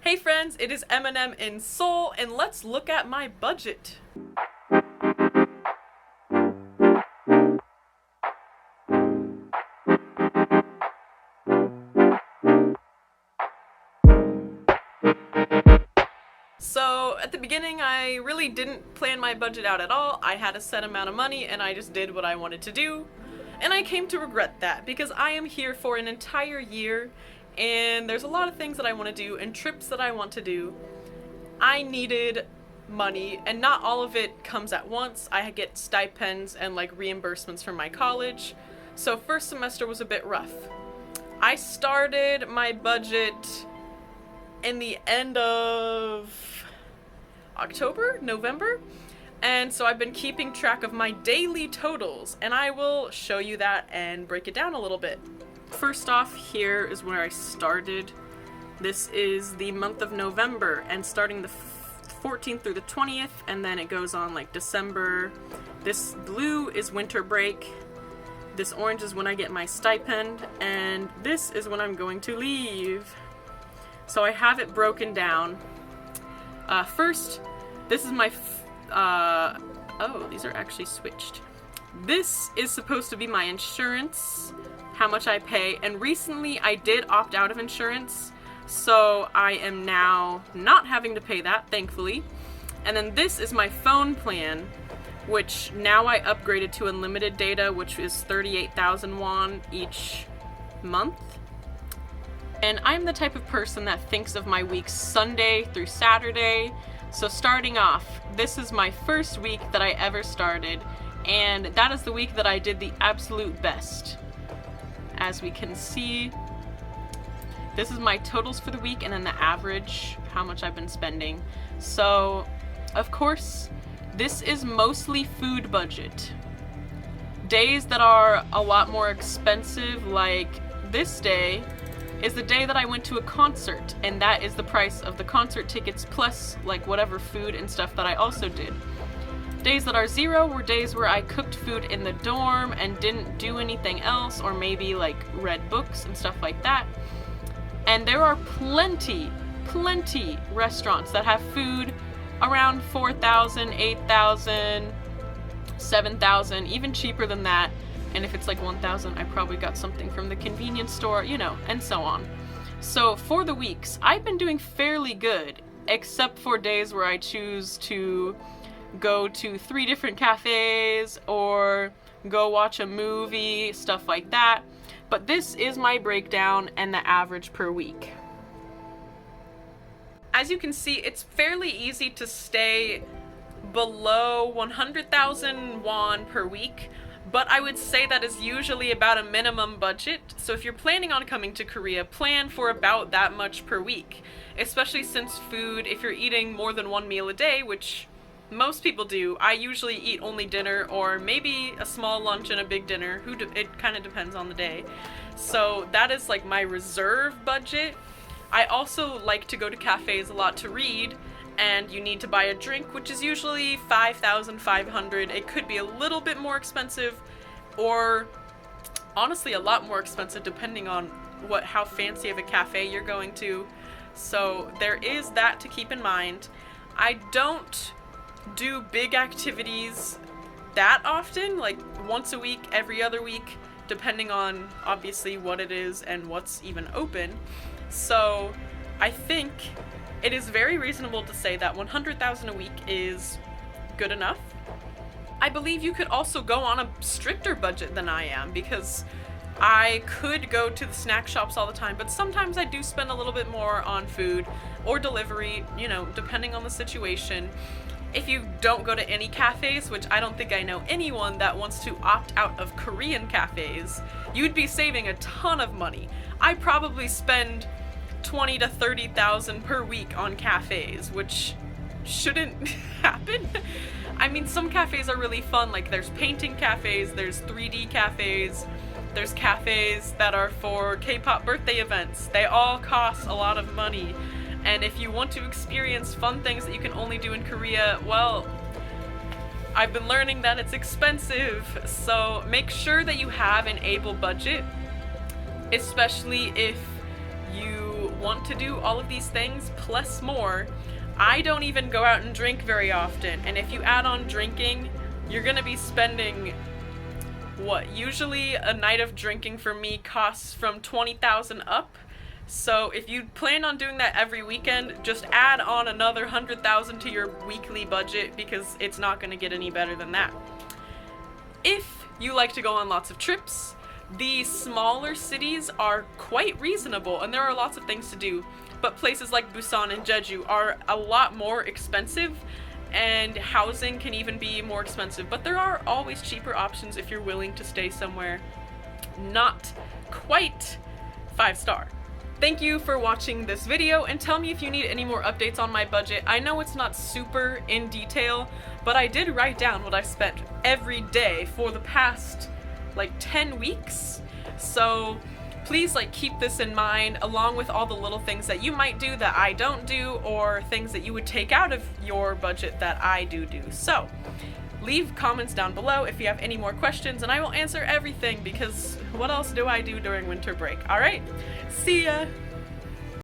Hey friends, it is Eminem in Seoul, and let's look at my budget. So at the beginning, I really didn't plan my budget out at all. I had a set amount of money and I just did what I wanted to do. And I came to regret that because I am here for an entire year and there's a lot of things that I want to do and trips that I want to do. I needed money and not all of it comes at once. I get stipends and like reimbursements from my college. So first semester was a bit rough. I started my budget in the end of November, and so I've been keeping track of my daily totals, and I will show you that and break it down a little bit. First off, here is where I started. This is the month of November, and starting the 14th through the 20th, and then it goes on like December. This blue is winter break. This orange is when I get my stipend, and this is when I'm going to leave. So I have it broken down. First, this is my, oh, these are actually switched. This is supposed to be my insurance, how much I pay, and recently I did opt out of insurance, so I am now not having to pay that, thankfully. And then this is my phone plan, which now I upgraded to unlimited data, which is 38,000 won each month. And I'm the type of person that thinks of my weeks Sunday through Saturday. So starting off, this is my first week that I ever started, and that is the week that I did the absolute best. As we can see, this is my totals for the week and then the average, how much I've been spending. So, of course, this is mostly food budget. Days that are a lot more expensive, like this day, is the day that I went to a concert, and that is the price of the concert tickets plus like whatever food and stuff that I also did. Days that are zero were days where I cooked food in the dorm and didn't do anything else, or maybe like read books and stuff like that. And there are plenty restaurants that have food around 4,000, 8,000, 7,000, even cheaper than that. And if it's like 1,000, I probably got something from the convenience store, you know, and so on. So for the weeks, I've been doing fairly good, except for days where I choose to go to 3 different cafes or go watch a movie, stuff like that. But this is my breakdown and the average per week. As you can see, it's fairly easy to stay below 100,000 won per week. But I would say that is usually about a minimum budget. So if you're planning on coming to Korea, plan for about that much per week. Especially since food, if you're eating more than 1 meal a day, which most people do, I usually eat only dinner or maybe a small lunch and a big dinner. It kind of depends on the day. So that is like my reserve budget. I also like to go to cafes a lot to read. And you need to buy a drink, which is usually 5,500. It could be a little bit more expensive, or honestly a lot more expensive depending on how fancy of a cafe you're going to. So there is that to keep in mind. I don't do big activities that often, like once a week, every other week, depending on obviously what it is and what's even open. So I think it is very reasonable to say that 100,000 a week is good enough. I believe you could also go on a stricter budget than I am, because I could go to the snack shops all the time, but sometimes I do spend a little bit more on food or delivery, you know, depending on the situation. If you don't go to any cafes, which I don't think I know anyone that wants to opt out of Korean cafes, you'd be saving a ton of money. I probably spend 20 to 30,000 per week on cafes, which shouldn't happen. I mean, some cafes are really fun, like there's painting cafes, there's 3D cafes, there's cafes that are for K-pop birthday events. They all cost a lot of money, and if you want to experience fun things that you can only do in Korea, well, I've been learning that it's expensive. So make sure that you have an able budget, especially if you want to do all of these things plus more, I don't even go out and drink very often. And if you add on drinking, you're gonna be spending what usually a night of drinking for me costs from 20,000 up. So if you plan on doing that every weekend, just add on another 100,000 to your weekly budget, because it's not going to get any better than that. If you like to go on lots of trips, the smaller cities are quite reasonable and there are lots of things to do, but places like Busan and Jeju are a lot more expensive, and housing can even be more expensive, but there are always cheaper options if you're willing to stay somewhere not quite 5-star. Thank you for watching this video, and tell me if you need any more updates on my budget. I know it's not super in detail, but I did write down what I spent every day for the past like 10 weeks. So please keep this in mind, along with all the little things that you might do that I don't do, or things that you would take out of your budget that I do. So leave comments down below if you have any more questions, and I will answer everything, because what else do I do during winter break? Alright, see ya!